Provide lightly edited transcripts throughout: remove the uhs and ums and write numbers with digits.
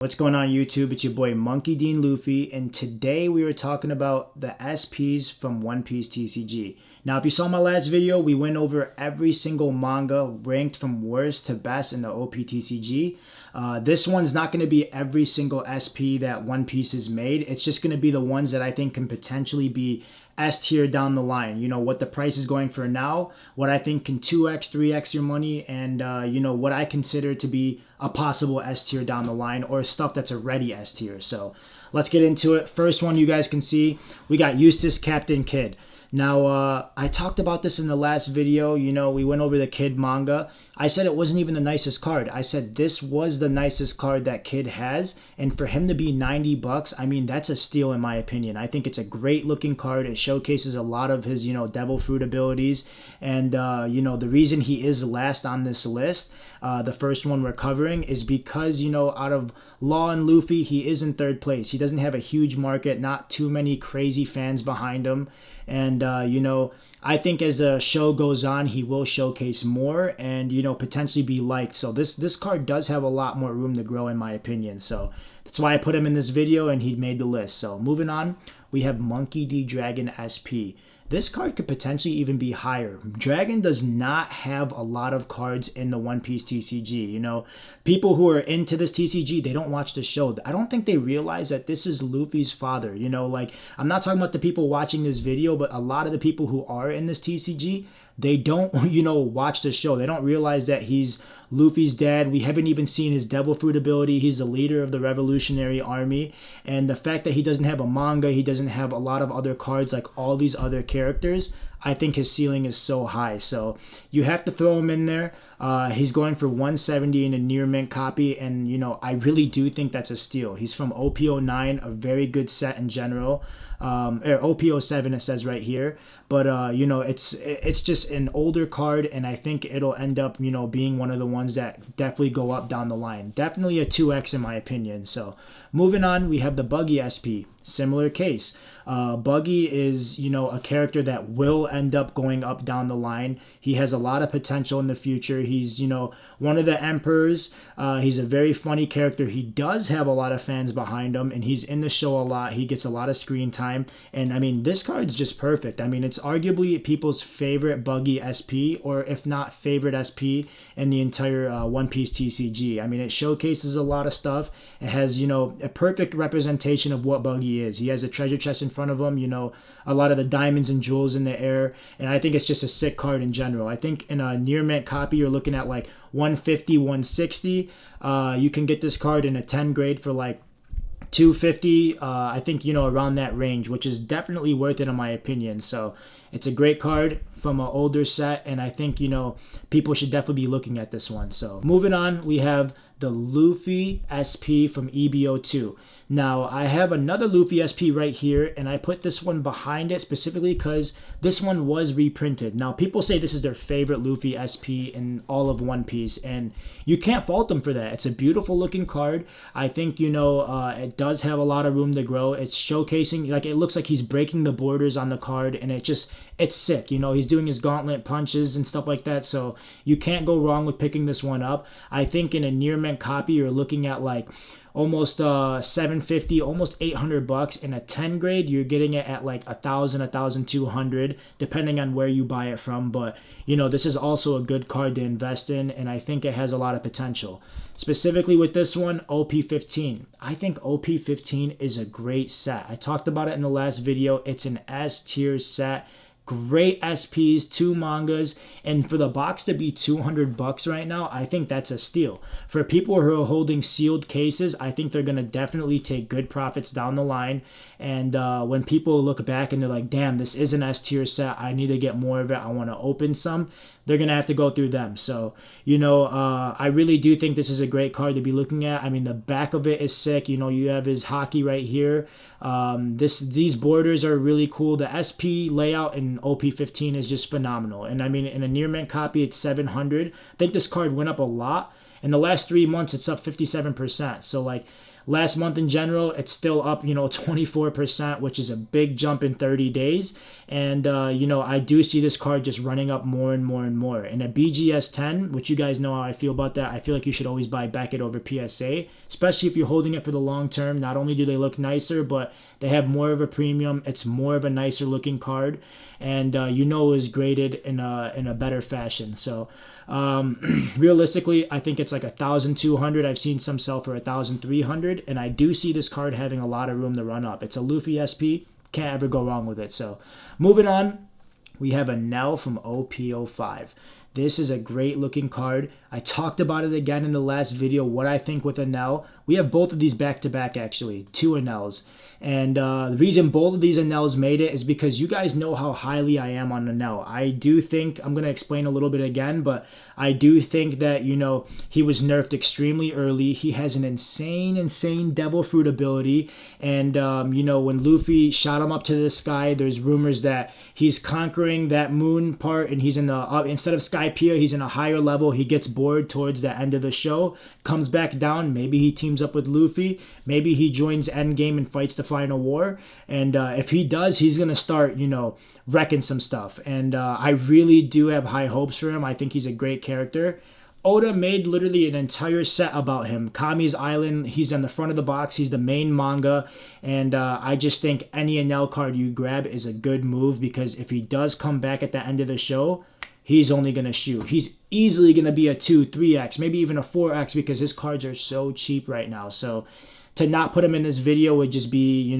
What's going on YouTube? It's your boy Monkey Dean Luffy, and today we were talking about the SPs from One Piece TCG. Now, if you saw my last video, we went over every single manga ranked from worst to best in the OPTCG. This one's not going to be every single SP that One Piece has made. It's just going to be the ones that I think can potentially be S tier down the line. You know, what the price is going for now, what I think can 2x, 3x your money, and you know, what I consider to be a possible S tier down the line, or stuff that's already S tier. So let's get into it. First one you guys can see, we got Eustace Captain Kid. Now, I talked about this in the last video. You know, we went over the Kid manga. I said it wasn't even the nicest card. I said this was the nicest card that Kid has. And for him to be 90 bucks, I mean, that's a steal in my opinion. I think it's a great looking card. It showcases a lot of his, you know, Devil Fruit abilities. And, you know, the reason he is last on this list, the first one we're covering, is because, you know, out of Law and Luffy, he is in third place. He doesn't have a huge market, not too many crazy fans behind him. And, you know, I think as the show goes on, he will showcase more and, you know, potentially be liked. So this card does have a lot more room to grow in my opinion. So that's why I put him in this video and he made the list. So moving on, we have Monkey D. Dragon SP. This card could potentially even be higher. Dragon does not have a lot of cards in the One Piece TCG. You know, people who are into this TCG, they don't watch the show. I don't think they realize that this is Luffy's father. You know, like, I'm not talking about the people watching this video, but a lot of the people who are in this TCG, they don't, you know, watch the show. They don't realize that he's Luffy's dad. We haven't even seen his Devil Fruit ability. He's the leader of the Revolutionary Army. And the fact that he doesn't have a manga, he doesn't have a lot of other cards like all these other characters, I think his ceiling is so high. So you have to throw him in there. He's going for 170 in a near mint copy, and you know, I really do think that's a steal. He's from OP09, a very good set in general. Or OP07 it says right here, but you know, it's just an older card, and I think it'll end up, you know, being one of the ones that definitely go up down the line. Definitely a 2x in my opinion. So moving on, we have the Buggy SP. Similar case. Buggy is, you know, a character that will end up going up down the line. He has a lot of potential in the future. He's, you know, one of the emperors. He's a very funny character. He does have a lot of fans behind him, and he's in the show a lot. He gets a lot of screen time, and I mean, this card's just perfect. I mean, it's arguably people's favorite Buggy SP, or if not favorite SP in the entire One Piece TCG. I mean, it showcases a lot of stuff. It has, you know, a perfect representation of what Buggy is. He has a treasure chest in front of him, you know, a lot of the diamonds and jewels in the air, and I think it's just a sick card in general. I think in a near mint copy, you're looking at like 150, 160. You can get this card in a 10 grade for like 250. I think, you know, around that range, which is definitely worth it in my opinion. So it's a great card from an older set, and I think, you know, people should definitely be looking at this one. So moving on, we have the Luffy SP from EBO2. Now, I have another Luffy SP right here, and I put this one behind it specifically because this one was reprinted. Now, people say this is their favorite Luffy SP in all of One Piece, and you can't fault them for that. It's a beautiful looking card. I think, you know, it does have a lot of room to grow. It's showcasing, like, it looks like he's breaking the borders on the card, and it's sick. You know, he's doing his gauntlet punches and stuff like that, so you can't go wrong with picking this one up. I think in a near mint copy, you're looking at like almost 750, almost 800 bucks. In a 10 grade, you're getting it at like 1,000, 1,200, depending on where you buy it from. But you know, this is also a good card to invest in, and I think it has a lot of potential. Specifically with this one, OP15. I think OP15 is a great set. I talked about it in the last video. It's an S tier set. Great SPs, 2 mangas, and for the box to be 200 bucks right now, I think that's a steal. For people who are holding sealed cases, I think they're going to definitely take good profits down the line. And when people look back and they're like, damn, this is an S tier set, I need to get more of it, I want to open some, they're going to have to go through them. So, you know, I really do think this is a great card to be looking at. I mean, the back of it is sick. You know, you have his hockey right here. These borders are really cool. The SP layout in OP15 is just phenomenal. And I mean, in a near mint copy, it's 700. I think this card went up a lot. In the last 3 months, it's up 57%. So like, Last month in general, it's still up, 24%, which is a big jump in 30 days. And, I do see this card just running up more and more and more. And a BGS 10, which you guys know how I feel about that, I feel like you should always buy Beckett over PSA, especially if you're holding it for the long term. Not only do they look nicer, but they have more of a premium. It's more of a nicer looking card. And, it was graded in a better fashion. So, realistically, I think it's like 1,200. I've seen some sell for 1,300, and I do see this card having a lot of room to run up. It's a Luffy SP. Can't ever go wrong with it. So, moving on, we have a Nell from OP05. This is a great looking card. I talked about it again in the last video, what I think with a Nell. We have both of these back to back, actually, 2 Enels. And the reason both of these Enels made it is because you guys know how highly I am on Enel. I do think, I'm going to explain a little bit again, but I do think that, he was nerfed extremely early. He has an insane Devil Fruit ability. And, when Luffy shot him up to the sky, there's rumors that he's conquering that moon part and he's in the, instead of Skypiea, he's in a higher level. He gets bored towards the end of the show, comes back down. Maybe he teams up with Luffy. Maybe he joins Endgame and fights the final war. And if he does, he's going to start, wrecking some stuff. And I really do have high hopes for him. I think he's a great character. Oda made literally an entire set about him. Kami's Island, he's on the front of the box. He's the main manga. And I just think any Enel card you grab is a good move, because if he does come back at the end of the show, he's only going to shoot. He's easily going to be a 2, 3x, maybe even a 4x, because his cards are so cheap right now. So to not put him in this video would just be,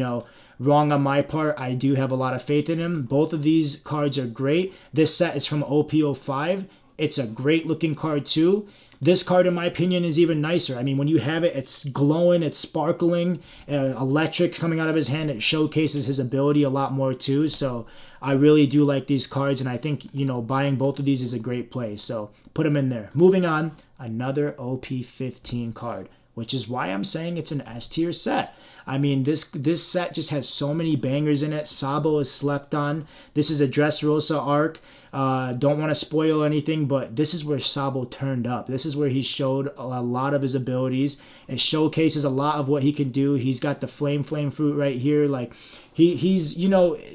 wrong on my part. I do have a lot of faith in him. Both of these cards are great. This set is from OP05. It's a great looking card too. This card, in my opinion, is even nicer. I mean, when you have it, it's glowing, it's sparkling, electric coming out of his hand. It showcases his ability a lot more too. So I really do like these cards, and I think, buying both of these is a great play. So put them in there. Moving on, another OP15 card, which is why I'm saying it's an S tier set. I mean, this set just has so many bangers in it. Sabo is slept on. This is a Dressrosa arc. Don't want to spoil anything, but this is where Sabo turned up. This is where he showed a lot of his abilities. It showcases a lot of what he can do. He's got the flame fruit right here. Like he's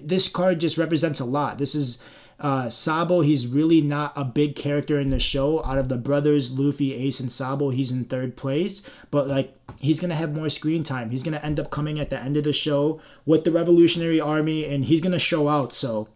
this card just represents a lot. This is Sabo. He's really not a big character in the show. Out of the brothers, Luffy, Ace, and Sabo, he's in 3rd place. But he's gonna have more screen time. He's gonna end up coming at the end of the show with the Revolutionary Army, and he's gonna show out. So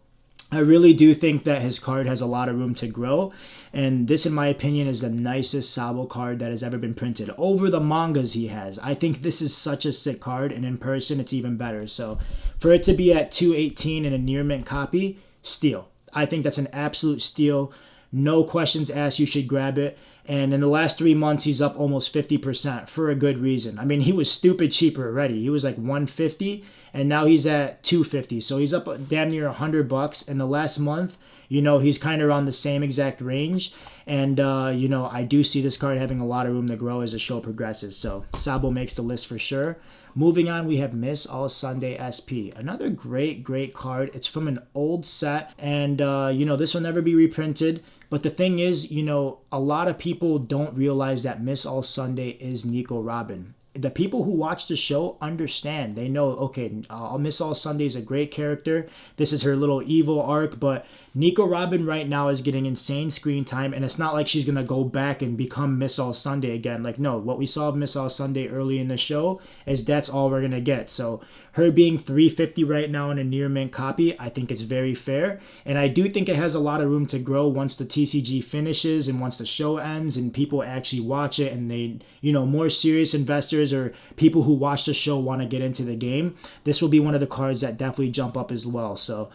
I really do think that his card has a lot of room to grow. And this, in my opinion, is the nicest Sabo card that has ever been printed. Over the mangas he has. I think this is such a sick card, and in person it's even better. So for it to be at 218 in a near mint copy, steal. I think that's an absolute steal. No questions asked. You should grab it. And in the last 3 months, he's up almost 50% for a good reason. I mean, he was stupid cheaper already. He was like 150, and now he's at 250. So he's up damn near $100. In the last month, he's kind of around the same exact range. And, I do see this card having a lot of room to grow as the show progresses. So Sabo makes the list for sure. Moving on, we have Miss All Sunday SP. Another great card. It's from an old set, and, this will never be reprinted. But the thing is, a lot of people don't realize that Miss All Sunday is Nico Robin. The people who watch the show understand. They know, okay, Miss All Sunday is a great character. This is her little evil arc, but Nico Robin right now is getting insane screen time, and it's not like she's going to go back and become Miss All Sunday again. No, what we saw of Miss All Sunday early in the show is that's all we're going to get. So her being 350 right now in a near mint copy, I think it's very fair. And I do think it has a lot of room to grow once the TCG finishes and once the show ends and people actually watch it, and they, more serious investors or people who watch the show want to get into the game. This will be one of the cards that definitely jump up as well. So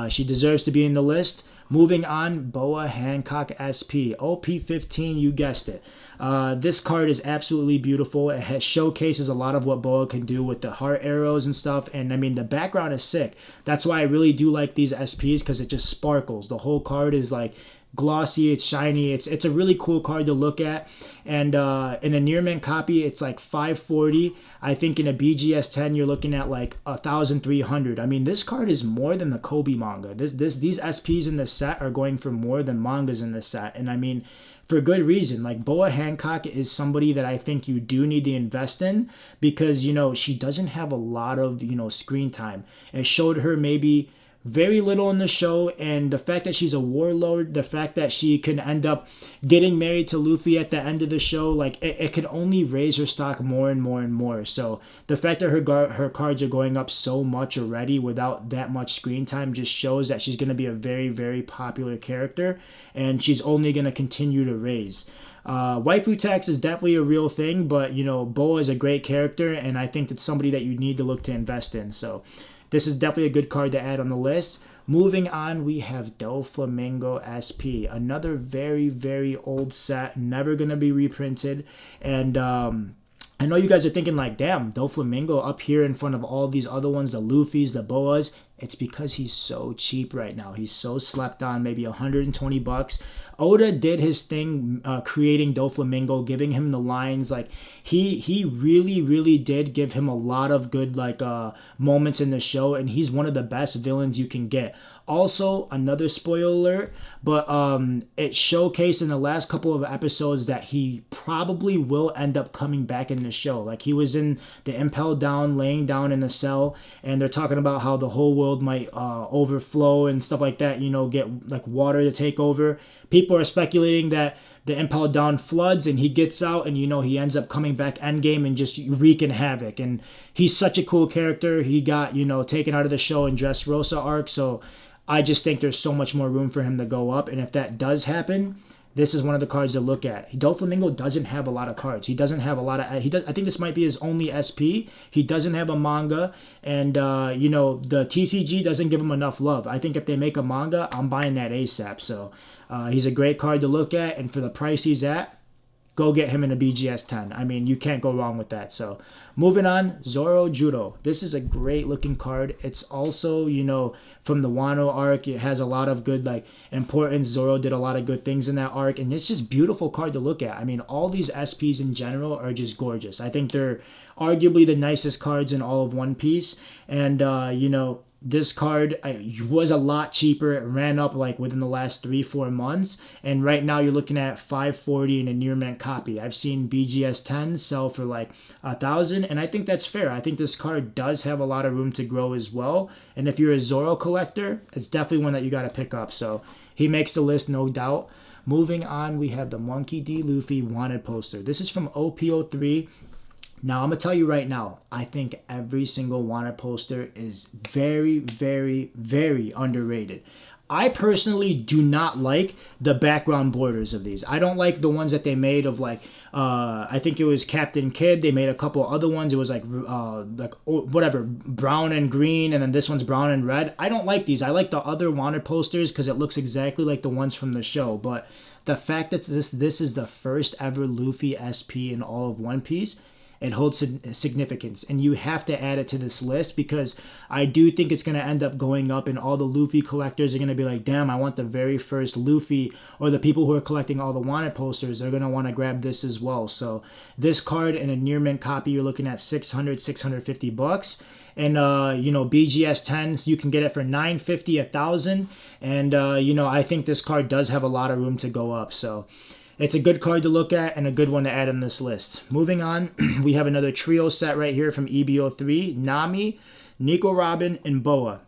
she deserves to be in the list. Moving on, Boa Hancock SP. OP15, you guessed it. This card is absolutely beautiful. It showcases a lot of what Boa can do with the heart arrows and stuff. And I mean, the background is sick. That's why I really do like these SPs, because it just sparkles. The whole card is like glossy, it's shiny, it's a really cool card to look at. And in a near mint copy, it's like 540. I think in a BGS 10, you're looking at like 1,300. I mean, this card is more than the Kobe manga. These SPs in this set are going for more than mangas in this set, and I mean, for good reason. Like, Boa Hancock is somebody that I think you do need to invest in, because, you know, she doesn't have a lot of, you know, screen time. It showed her maybe very little in the show, and the fact that she's a warlord, the fact that she can end up getting married to Luffy at the end of the show, like, it can only raise her stock more and more and more. So the fact that her cards are going up so much already without that much screen time just shows that she's going to be a very, very popular character, and she's only going to continue to raise. Waifu tax is definitely a real thing, but, you know, Boa is a great character, and I think it's somebody that you need to look to invest in. So this is definitely a good card to add on the list. Moving on, we have Doflamingo SP, another very, very old set, never going to be reprinted. And I know you guys are thinking like, damn, Doflamingo up here in front of all these other ones, the Luffys, the Boas. It's because he's so cheap right now. He's so slept on, maybe $120. Oda did his thing creating Doflamingo, giving him the lines. Like, he really, really did give him a lot of good moments in the show, and he's one of the best villains you can get. Also, another spoiler alert, but it showcased in the last couple of episodes that he probably will end up coming back in the show. Like, he was in the Impel Down, laying down in the cell, and they're talking about how the whole world might overflow and stuff like that, you know, get like water to take over. People are speculating that the Impel Down floods and he gets out, and, you know, he ends up coming back endgame and just wreaking havoc. And he's such a cool character. He got, you know, taken out of the show in Dressrosa arc, so I just think there's so much more room for him to go up. And if that does happen, this is one of the cards to look at. Doflamingo doesn't have a lot of cards. He doesn't have a lot of... I think this might be his only SP. He doesn't have a manga. And, you know, the TCG doesn't give him enough love. I think if they make a manga, I'm buying that ASAP. So he's a great card to look at. And for the price he's at, go get him in a BGS 10. I mean, you can't go wrong with that. So moving on, Zoro Judo. This is a great looking card. It's also, you know, from the Wano arc. It has a lot of good, like, importance. Zoro did a lot of good things in that arc, and it's just beautiful card to look at. I mean, all these SPs in general are just gorgeous. I think they're arguably the nicest cards in all of One Piece. And, you know, this card was a lot cheaper. It ran up like within the last 3-4 months, and right now you're looking at 540 in a near mint copy. I've seen BGS 10 sell for like 1,000, and I think that's fair. I think this card does have a lot of room to grow as well, and if you're a Zoro collector, it's definitely one that you got to pick up. So he makes the list, no doubt. Moving on, we have the Monkey D. Luffy wanted poster. This is from OP03. Now, I'm going to tell you right now, I think every single wanted poster is very, very, very underrated. I personally do not like the background borders of these. I don't like the ones that they made of, like, I think it was Captain Kidd. They made a couple other ones. It was like whatever, brown and green, and then this one's brown and red. I don't like these. I like the other wanted posters because it looks exactly like the ones from the show. But the fact that this is the first ever Luffy SP in all of One Piece, it holds significance, and you have to add it to this list, because I do think it's going to end up going up, and all the Luffy collectors are going to be like, damn, I want the very first Luffy, or the people who are collecting all the wanted posters, they're going to want to grab this as well. So this card in a near mint copy, you're looking at $650. And, you know, BGS 10s, you can get it for $950, $1,000. And, you know, I think this card does have a lot of room to go up. So it's a good card to look at and a good one to add on this list. Moving on, we have another trio set right here from EBO3. Nami, Nico Robin, and Boa.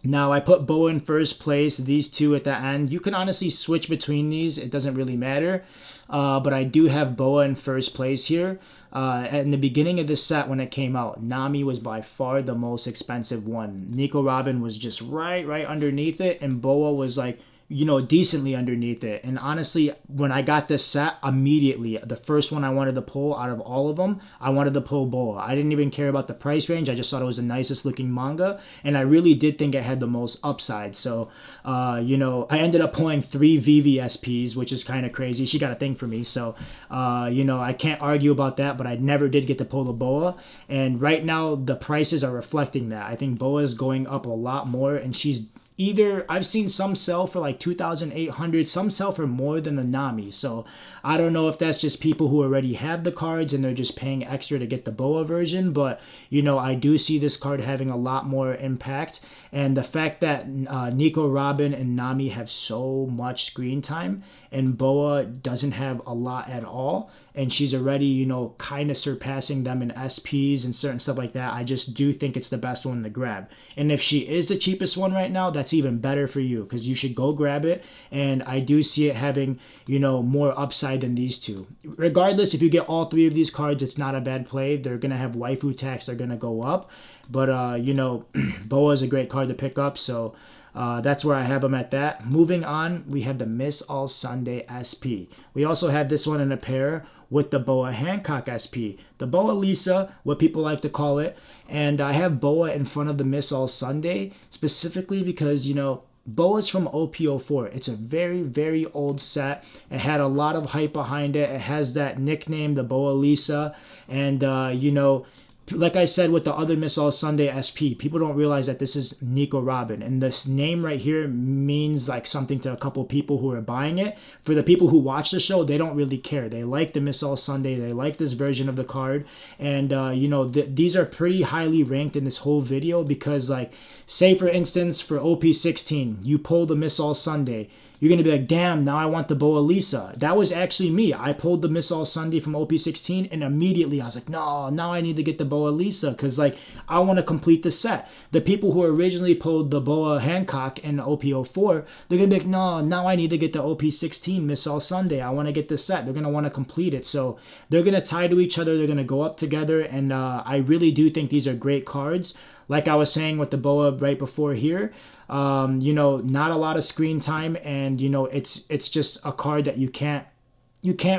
Now, I put Boa in first place, these two at the end. You can honestly switch between these. It doesn't really matter. But I do have Boa in first place here. In the beginning of this set, when it came out, Nami was by far the most expensive one. Nico Robin was just right underneath it, and Boa was like, you know, decently underneath it. And honestly, when I got this set, immediately, the first one I wanted to pull out of all of them, I wanted to pull Boa. I didn't even care about the price range. I just thought it was the nicest looking manga, and I really did think it had the most upside. So, you know, I ended up pulling 3 VVSPs, which is kind of crazy. She got a thing for me. So, you know, I can't argue about that, but I never did get to pull the Boa. And right now, the prices are reflecting that. I think Boa is going up a lot more, and she's either I've seen some sell for like 2,800, some sell for more than the Nami. So I don't know if that's just people who already have the cards and they're just paying extra to get the Boa version, but you know, I do see this card having a lot more impact. And the fact that Nico Robin and Nami have so much screen time and Boa doesn't have a lot at all, and she's already, you know, kind of surpassing them in SPs and certain stuff like that, I just do think it's the best one to grab. And if she is the cheapest one right now, that's even better for you, because you should go grab it. And I do see it having, you know, more upside than these two. Regardless, if you get all three of these cards, it's not a bad play. They're going to have waifu tax. They're going to go up. But, you know, Boa is a great card to pick up. So that's where I have them at that. Moving on, we have the Miss All Sunday SP. We also have this one in a pair with the Boa Hancock SP, the Boa Lisa, what people like to call it. And I have Boa in front of the Miss All Sunday specifically because, you know, Boa's from OP04. It's a very, very old set. It had a lot of hype behind it. It has that nickname, the Boa Lisa. And, you know, like I said with the other Miss All Sunday SP, people don't realize that this is Nico Robin. And this name right here means like something to a couple people who are buying it. For the people who watch the show, they don't really care. They like the Miss All Sunday. They like this version of the card. And, you know, these are pretty highly ranked in this whole video because, like, say for instance, for OP16, you pull the Miss All Sunday. You're going to be like, damn, now I want the Boa Lisa. That was actually me. I pulled the Miss All Sunday from OP16, and immediately I was like, no, now I need to get the Boa Lisa because, like, I want to complete the set. The people who originally pulled the Boa Hancock in OP04, they're going to be like, no, now I need to get the OP16 Miss All Sunday. I want to get the set. They're going to want to complete it. So they're going to tie to each other. They're going to go up together, and I really do think these are great cards. Like I was saying with the Boa right before here, you know, not a lot of screen time, and you know, it's just a card that you can't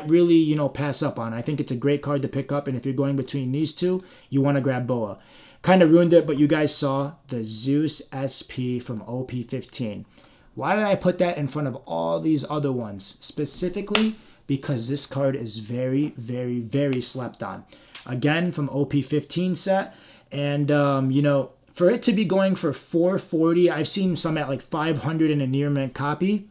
really, you know, pass up on. I think it's a great card to pick up, and if you're going between these two, you want to grab Boa. Kind of ruined it, but you guys saw the Zeus SP from OP15. Why did I put that in front of all these other ones? Specifically because this card is very, very, very slept on. Again, from OP15 set. And, you know, for it to be going for 440, I've seen some at like 500 in a near mint copy.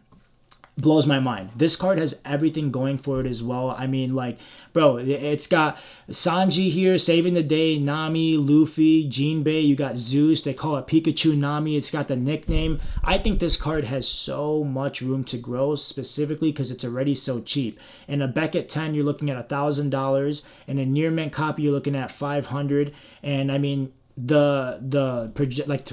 Blows my mind. This card has everything going for it as well. I mean, like, bro, it's got Sanji here saving the day, Nami, Luffy, Jinbei. You got Zeus. They call it Pikachu Nami. It's got the nickname. I think this card has so much room to grow, specifically because it's already so cheap. In a Beckett 10, you're looking at $1,000. In a near mint copy, you're looking at $500. And I mean, the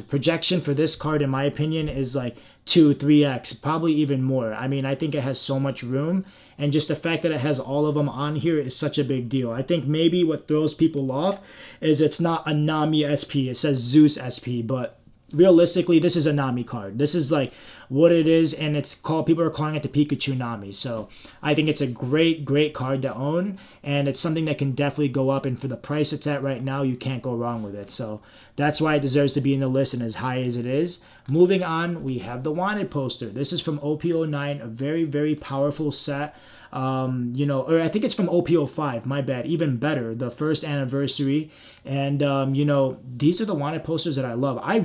projection for this card, in my opinion, is like 2-3x, probably even more. I mean, I think it has so much room, and just the fact that it has all of them on here is such a big deal. I think maybe what throws people off is it's not a Nami SP. It says Zeus SP, but realistically, this is a Nami card. This is like what it is, and it's called, people are calling it the Pikachu Nami. So I think it's a great, great card to own, and it's something that can definitely go up, and for the price it's at right now, you can't go wrong with it. So that's why it deserves to be in the list and as high as it is. Moving on, we have the Wanted poster. This is from OP09, a very, very powerful set. You know, or I think it's from OP05, my bad, even better, the first anniversary. And, you know, these are the Wanted posters that I love. I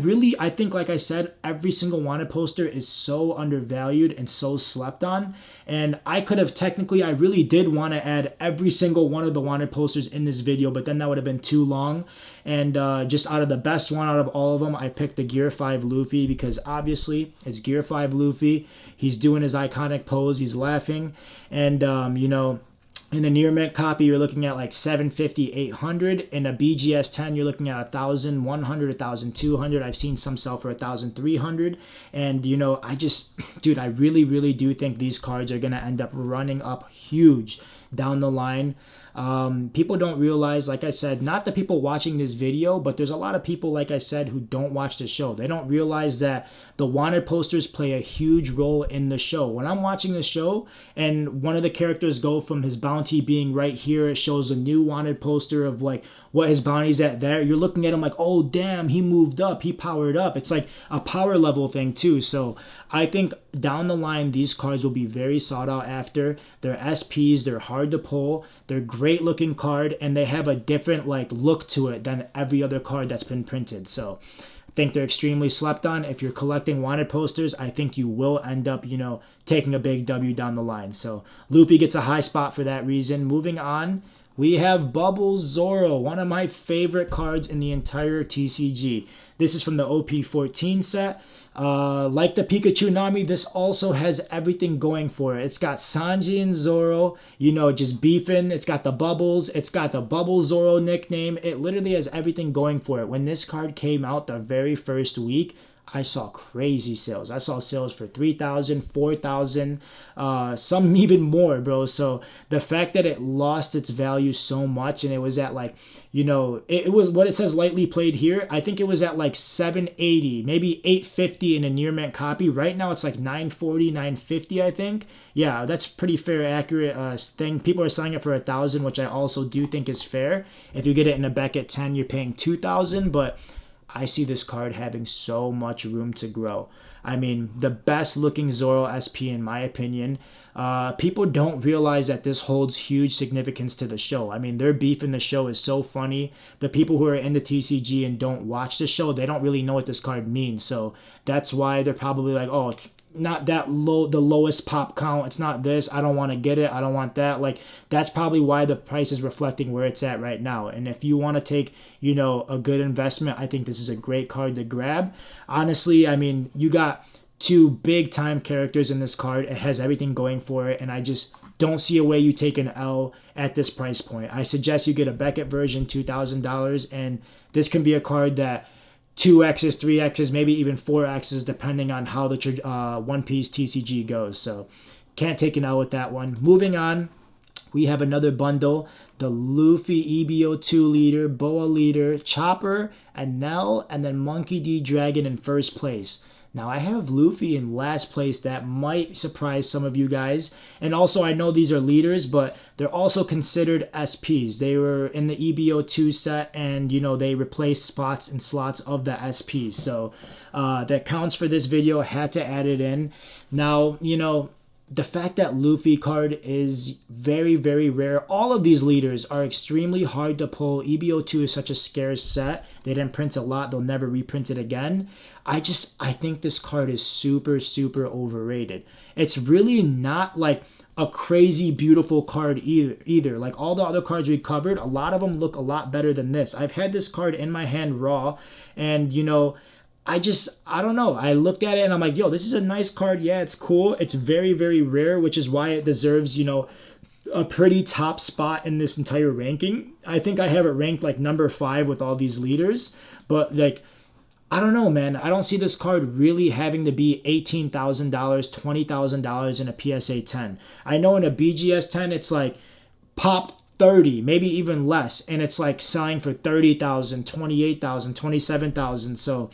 think, like I said, every single Wanted poster is so undervalued and so slept on. And I could have technically, I really did want to add every single one of the Wanted posters in this video, but then that would have been too long. And just out of the best one out of all of them, I picked the Gear 5 Luffy because obviously it's Gear 5 Luffy. He's doing his iconic pose. He's laughing. And, you know, in a near mint copy, you're looking at like 750, 800. In a BGS 10, you're looking at 1,100, 1,200. I've seen some sell for 1,300. And, you know, dude, I really, really do think these cards are going to end up running up huge down the line. People don't realize, like I said, not the people watching this video, but there's a lot of people, like I said, who don't watch the show. They don't realize that the Wanted posters play a huge role in the show. When I'm watching the show and one of the characters go from his bounty being right here, it shows a new Wanted poster of like what his bounty's at there. You're looking at him like, oh, damn, he moved up, he powered up. It's like a power level thing too. So I think down the line, these cards will be very sought out after. They're SPs, they're hard to pull, they're great looking card, and they have a different like look to it than every other card that's been printed. So think they're extremely slept on. If you're collecting wanted posters, I think you will end up, taking a big W down the line. So Luffy gets a high spot for that reason. Moving on, we have Bubbles Zoro, one of my favorite cards in the entire TCG. This is from the OP14 set. Like the Pikachu Nami, this also has everything going for it. It's got Sanji and Zoro, just beefing. It's got the Bubbles. It's got the Bubble Zoro nickname. It literally has everything going for it. When this card came out the very first week, I saw crazy sales. I saw sales for 3,000, 4,000, some even more, bro. So the fact that it lost its value so much, and it was at it was what it says lightly played here. I think it was at like 780, maybe 850 in a near mint copy. Right now it's like 940, 950, I think. Yeah, that's pretty fair, accurate thing. People are selling it for 1,000, which I also do think is fair. If you get it in a Beckett 10, you're paying 2,000, but I see this card having so much room to grow. I mean, the best looking Zoro SP in my opinion. People don't realize that this holds huge significance to the show. I mean, their beef in the show is so funny. The people who are in the TCG and don't watch the show, they don't really know what this card means. So that's why they're probably like, oh, not that low, the lowest pop count. It's not this. I don't want to get it. I don't want that. Like, that's probably why the price is reflecting where it's at right now. And if you want to take, a good investment, I think this is a great card to grab. Honestly, I mean, you got two big time characters in this card. It has everything going for it. And I just don't see a way you take an L at this price point. I suggest you get a Beckett version, $2,000. And this can be a card that 2X's, 3X's, maybe even 4X's, depending on how the One Piece TCG goes. So can't take an L with that one. Moving on, we have another bundle. The Luffy EBO2 leader, Boa leader, Chopper, Enel, and then Monkey D. Dragon in first place. Now, I have Luffy in last place. That might surprise some of you guys. And also, I know these are leaders, but they're also considered SPs. They were in the EBO2 set, and, they replaced spots and slots of the SPs. So that counts for this video. I had to add it in. Now, the fact that Luffy card is very, very rare. All of these leaders are extremely hard to pull. EBO2 is such a scarce set. They didn't print a lot. They'll never reprint it again. I think this card is super, super overrated. It's really not like a crazy beautiful card either. Like all the other cards we covered, a lot of them look a lot better than this. I've had this card in my hand raw, and I don't know. I looked at it and I'm like, yo, this is a nice card. Yeah, it's cool. It's very, very rare, which is why it deserves, a pretty top spot in this entire ranking. I think I have it ranked like number 5 with all these leaders. But I don't know, man. I don't see this card really having to be $18,000, $20,000 in a PSA 10. I know in a BGS 10, it's like pop 30, maybe even less. And it's like selling for 30,000, 28,000, 27,000. So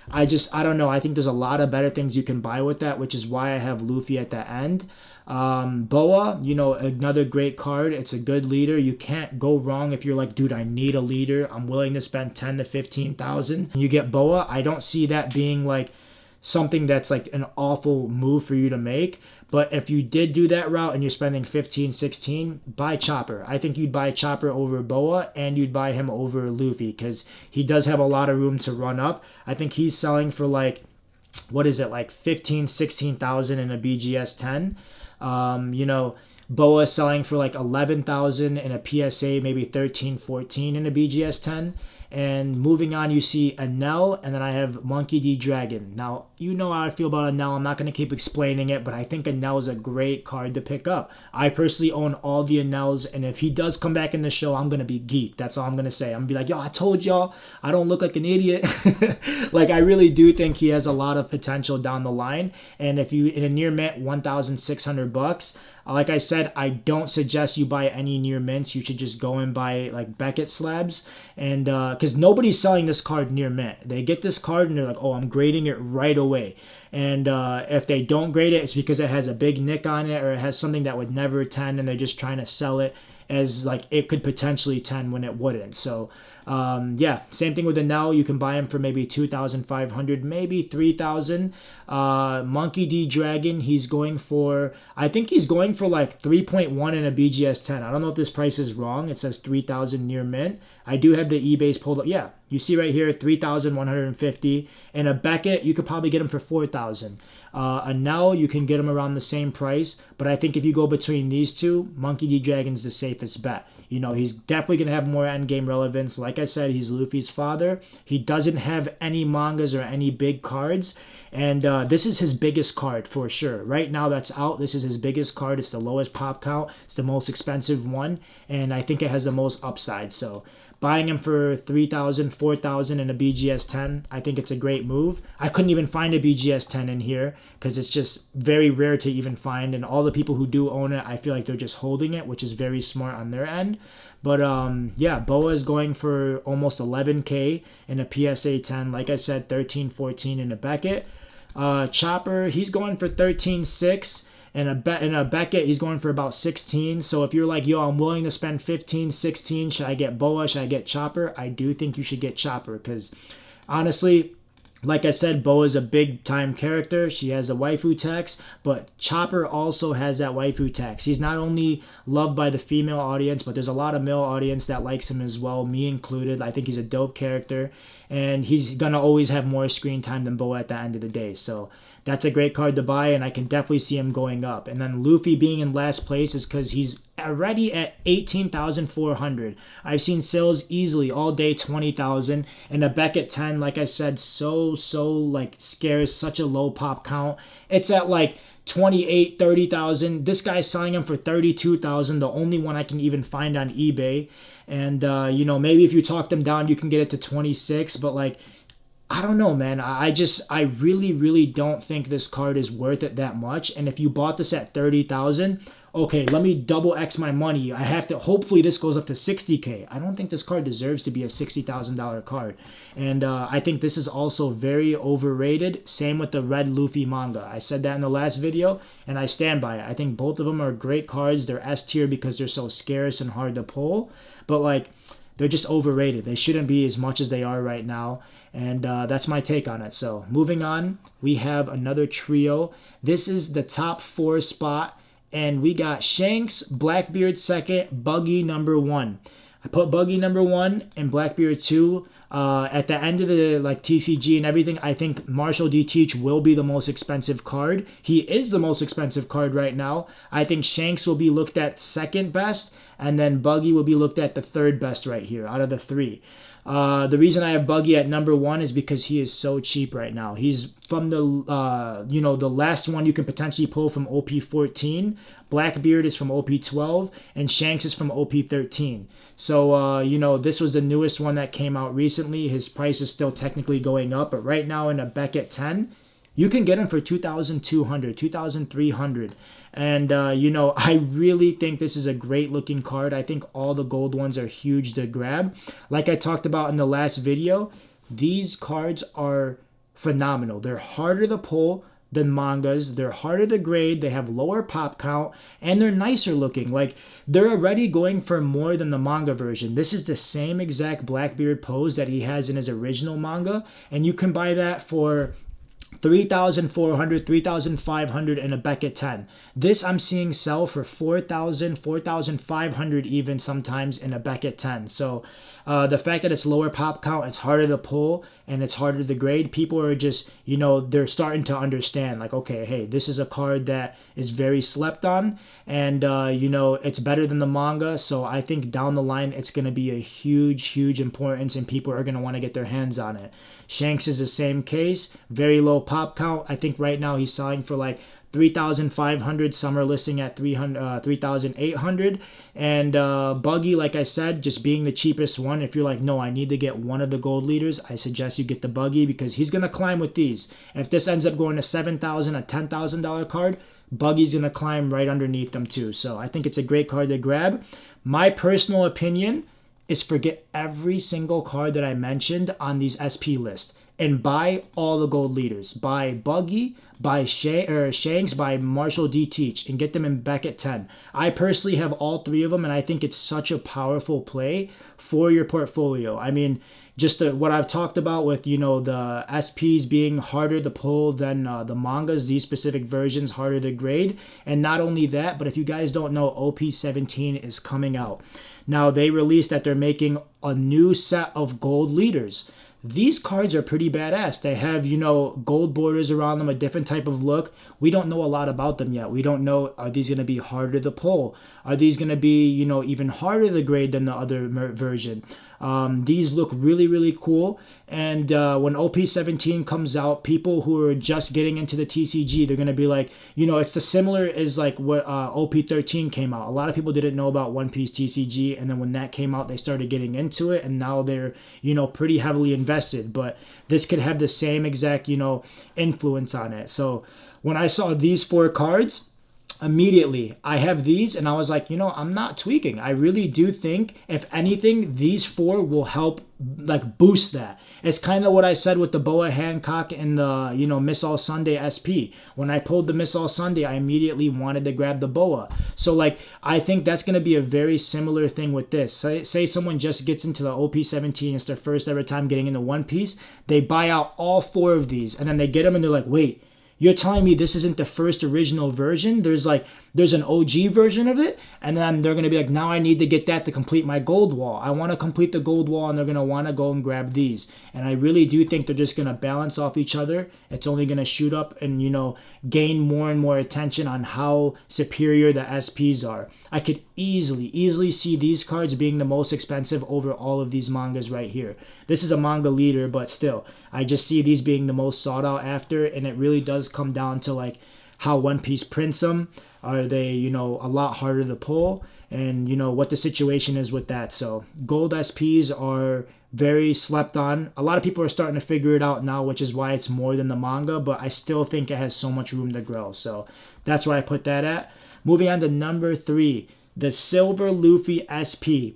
I don't know. I think there's a lot of better things you can buy with that, which is why I have Luffy at the end. Boa, another great card. It's a good leader. You can't go wrong if you're like, dude, I need a leader. I'm willing to spend 10 to 15,000. You get Boa. I don't see that being like something that's like an awful move for you to make. But if you did do that route and you're spending 15, 16, buy Chopper. I think you'd buy Chopper over Boa, and you'd buy him over Luffy because he does have a lot of room to run up. I think he's selling for like, what is it, like 15, 16,000 in a BGS 10. Boa selling for like 11,000 in a PSA, maybe 13, 14 in a BGS 10. And moving on, you see Enel, and then I have Monkey D. Dragon. Now, you know how I feel about Enel. I'm not going to keep explaining it, but I think Enel is a great card to pick up. I personally own all the Enels, and if he does come back in the show, I'm going to be geeked. That's all I'm going to say. I'm going to be like, yo, I told y'all, I don't look like an idiot. Like, I really do think he has a lot of potential down the line. And if you, in a near mint, $1,600, like I said, I don't suggest you buy any near mints. You should just go and buy like Beckett slabs, and because nobody's selling this card near mint. They get this card and they're like, oh, I'm grading it right away. And if they don't grade it, it's because it has a big nick on it, or it has something that would never 10, and they're just trying to sell it as like it could potentially 10 when it wouldn't. So Yeah, same thing with the Nell. You can buy him for maybe 2,500, maybe 3,000. Monkey D Dragon, I think he's going for like 3.1 in a BGS 10. I don't know if this price is wrong. It says 3,000 near mint. I do have the eBay's pulled up. Yeah, you see right here, 3,150. And a Beckett, you could probably get him for 4,000. A Nell, you can get him around the same price. But I think if you go between these two, Monkey D Dragon's the safest bet. You know, he's definitely going to have more endgame relevance. Like I said, he's Luffy's father. He doesn't have any mangas or any big cards. And this is his biggest card for sure. Right now that's out. This is his biggest card. It's the lowest pop count. It's the most expensive one. And I think it has the most upside. So buying him for 3,000, 4,000 in a BGS 10, I think it's a great move. I couldn't even find a BGS 10 in here because it's just very rare to even find. And all the people who do own it, I feel like they're just holding it, which is very smart on their end. But yeah, Boa is going for almost 11K in a PSA 10. Like I said, 13, 14 in a Beckett. Chopper, he's going for 13.6. And a Beckett, he's going for about 16. So if you're like, yo, I'm willing to spend 15, 16, should I get Boa? Should I get Chopper? I do think you should get Chopper because honestly, like I said, Boa is a big time character. She has a waifu tax, but Chopper also has that waifu tax. He's not only loved by the female audience, but there's a lot of male audience that likes him as well, me included. I think he's a dope character, and he's going to always have more screen time than Boa at the end of the day. So that's a great card to buy, and I can definitely see him going up. And then Luffy being in last place is because he's already at 18,400. I've seen sales easily all day 20,000, and a Beckett 10, like I said, so like scarce, such a low pop count. It's at like 28, 30,000. This guy's selling him for 32,000, the only one I can even find on eBay. And you know, maybe if you talk them down, you can get it to 26, but like, I don't know, man. I really don't think this card is worth it that much. And if you bought this at 30,000, okay, let me double X my money. I have to, hopefully this goes up to 60K. I don't think this card deserves to be a $60,000 card. And I think this is also very overrated. Same with the Red Luffy manga. I said that in the last video, and I stand by it. I think both of them are great cards. They're S tier because they're so scarce and hard to pull. But like, they're just overrated. They shouldn't be as much as they are right now. And that's my take on it. So moving on, we have another trio. This is the top 4 spot. And we got Shanks, Blackbeard second, Buggy number 1. I put Buggy number 1 and Blackbeard 2. At the end of the like TCG and everything, I think Marshall D. Teach will be the most expensive card. He is the most expensive card right now. I think Shanks will be looked at second best, and then Buggy will be looked at the third best right here out of the 3. The reason I have Buggy at number 1 is because he is so cheap right now. He's from the, you know, the last one you can potentially pull from OP 14. Blackbeard is from OP 12, and Shanks is from OP 13. So, you know, this was the newest one that came out recently. His price is still technically going up, but right now in a Beckett 10, you can get him for 2,200, 2,300. And, you know, I really think this is a great looking card. I think all the gold ones are huge to grab. Like I talked about in the last video, these cards are phenomenal. They're harder to pull than mangas. They're harder to grade. They have lower pop count, and they're nicer looking. Like, they're already going for more than the manga version. This is the same exact Blackbeard pose that he has in his original manga, and you can buy that for 3,400, 3,500 in a Beckett 10. This I'm seeing sell for 4,000, 4,500 even sometimes in a Beckett 10. So the fact that it's lower pop count, it's harder to pull, and it's harder to grade, people are just, you know, they're starting to understand, like, okay, hey, this is a card that is very slept on, and, you know, it's better than the manga. So I think down the line, it's going to be a huge importance, and people are going to want to get their hands on it. Shanks is the same case, very low pop count. I think right now he's selling for like 3,500. Some are listing at 3,800. And Buggy, like I said, just being the cheapest one. If you're like, no, I need to get one of the gold leaders, I suggest you get the Buggy because he's going to climb with these. If this ends up going to 7,000, a $10,000 card, Buggy's going to climb right underneath them too. So I think it's a great card to grab. My personal opinion, is forget every single card that I mentioned on these SP lists and buy all the gold leaders. Buy Buggy, buy Shanks, buy Marshall D. Teach, and get them in Beckett 10. I personally have all three of them, and I think it's such a powerful play for your portfolio. I mean, just what I've talked about with, the SPs being harder to pull than the mangas, these specific versions harder to grade. And not only that, but if you guys don't know, OP17 is coming out. Now, they released that they're making a new set of gold leaders. These cards are pretty badass. They have, gold borders around them, a different type of look. We don't know a lot about them yet. We don't know, are these going to be harder to pull? Are these going to be, even harder to grade than the other version? These look really, really cool. And when OP17 comes out, people who are just getting into the TCG, they're going to be like, it's the similar as like what OP13 came out. A lot of people didn't know about One Piece TCG. And then when that came out, they started getting into it. And now they're, pretty heavily invested. But this could have the same exact, influence on it. So when I saw these 4 cards, immediately I have these and I was like, I'm not tweaking. I really do think, if anything, these 4 will help like boost that. It's kind of what I said with the Boa Hancock and the Miss All Sunday SP. When I pulled the Miss All Sunday, I immediately wanted to grab the Boa. So like, I think that's going to be a very similar thing with this. Say someone just gets into the OP17, it's their first ever time getting into One Piece, they buy out all 4 of these and then they get them and they're like, wait, you're telling me this isn't the first original version? There's an OG version of it, and then they're going to be like, now I need to get that to complete my gold wall. I want to complete the gold wall, and they're going to want to go and grab these. And I really do think they're just going to balance off each other. It's only going to shoot up and, gain more and more attention on how superior the SPs are. I could easily see these cards being the most expensive over all of these mangas right here. This is a manga leader, but still, I just see these being the most sought out after, and it really does come down to like how One Piece prints them. Are they, a lot harder to pull? And, what the situation is with that. So gold SPs are very slept on. A lot of people are starting to figure it out now, which is why it's more than the manga, but I still think it has so much room to grow. So that's where I put that at. Moving on to number 3, the Silver Luffy SP.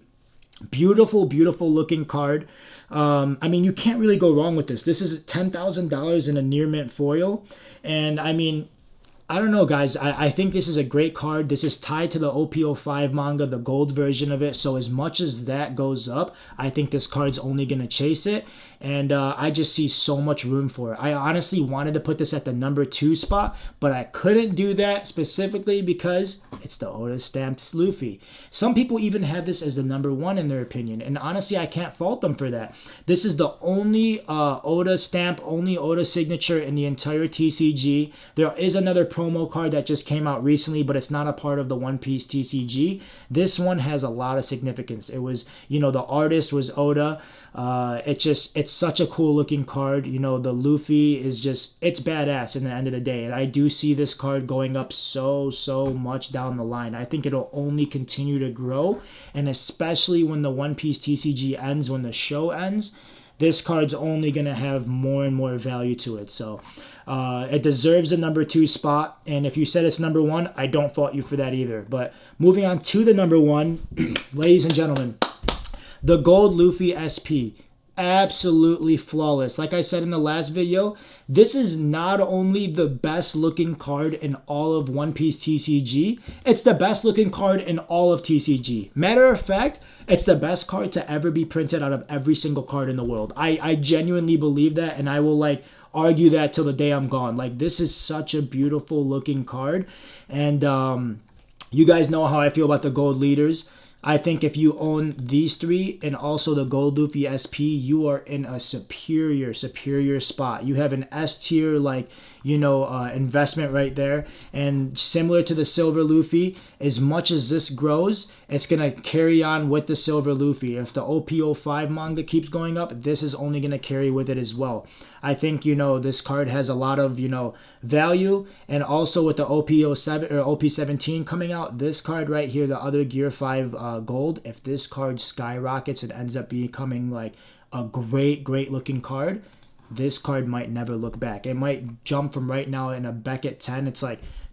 Beautiful, beautiful looking card. I mean, you can't really go wrong with this. This is $10,000 in a near mint foil. And I mean, I don't know, guys. I think this is a great card. This is tied to the OP05 manga, the gold version of it. So as much as that goes up, I think this card's only going to chase it. And I just see so much room for it. I honestly wanted to put this at the number 2 spot, but I couldn't do that specifically because it's the Oda stamped Luffy. Some people even have this as the number 1 in their opinion. And honestly, I can't fault them for that. This is the only Oda stamp, only Oda signature in the entire TCG. There is another promo card that just came out recently, but it's not a part of the One Piece TCG. This one has a lot of significance. It was, the artist was Oda. It's such a cool looking card. The Luffy is it's badass in the end of the day. And I do see this card going up so much down the line. I think it'll only continue to grow. And especially when the One Piece TCG ends, when the show ends, this card's only going to have more and more value to it. So it deserves a number 2 spot. And if you said it's number 1, I don't fault you for that either. But moving on to the number 1, ladies and gentlemen, the Gold Luffy SP. Absolutely flawless. Like I said in the last video, this is not only the best looking card in all of One Piece TCG, it's the best looking card in all of TCG. Matter of fact, it's the best card to ever be printed out of every single card in the world. I genuinely believe that, and I will argue that till the day I'm gone. This is such a beautiful looking card. And you guys know how I feel about the gold leaders. I think if you own these 3 and also the Gold Luffy SP, you are in a superior spot. You have an S tier investment right there. And similar to the Silver Luffy, as much as this grows, it's going to carry on with the Silver Luffy. If the OP05 manga keeps going up, this is only going to carry with it as well. I think, this card has a lot of, value. And also with the OP07 or OP17 coming out, this card right here, the other Gear 5 gold, if this card skyrockets and ends up becoming a great looking card, this card might never look back. It might jump from right now in a Beckett 10. It's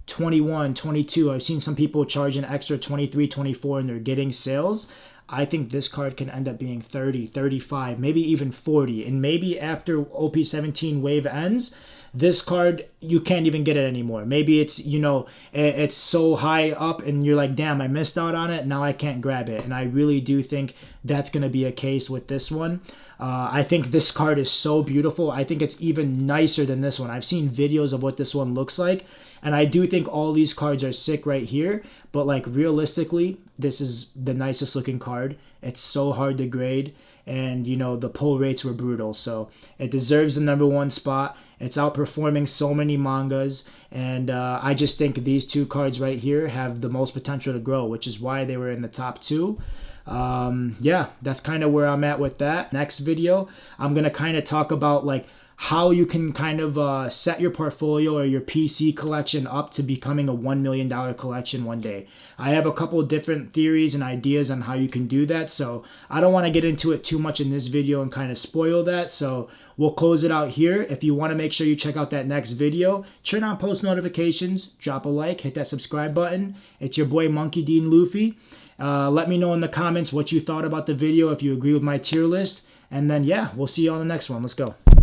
21, 22. I've seen some people charge an extra 23, 24 and they're getting sales. I think this card can end up being 30, 35, maybe even 40. And maybe after OP17 wave ends, this card, you can't even get it anymore. Maybe it's, you know, it's so high up and you're like, damn, I missed out on it. Now I can't grab it. And I really do think that's going to be a case with this one. I think this card is so beautiful. I think it's even nicer than this one. I've seen videos of what this one looks like. And I do think all these cards are sick right here. But like realistically, this is the nicest looking card. It's so hard to grade. And, you know, the pull rates were brutal. So it deserves the #1 spot. It's outperforming so many mangas. And I just think these two cards right here have the most potential to grow, which is why they were in the top 2. Yeah, that's kind of where I'm at with that. Next video, I'm going to kind of talk about like how you can kind of set your portfolio or your PC collection up to becoming a $1 million collection one day. I have a couple of different theories and ideas on how you can do that, so I don't want to get into it too much in this video and kind of spoil that, so we'll close it out here. If you want to make sure you check out that next video, turn on post notifications, drop a like, hit that subscribe button. It's your boy Monkey Dean Luffy. Let me know in the comments what you thought about the video, if you agree with my tier list, and then yeah, we'll see you on the next one. Let's go.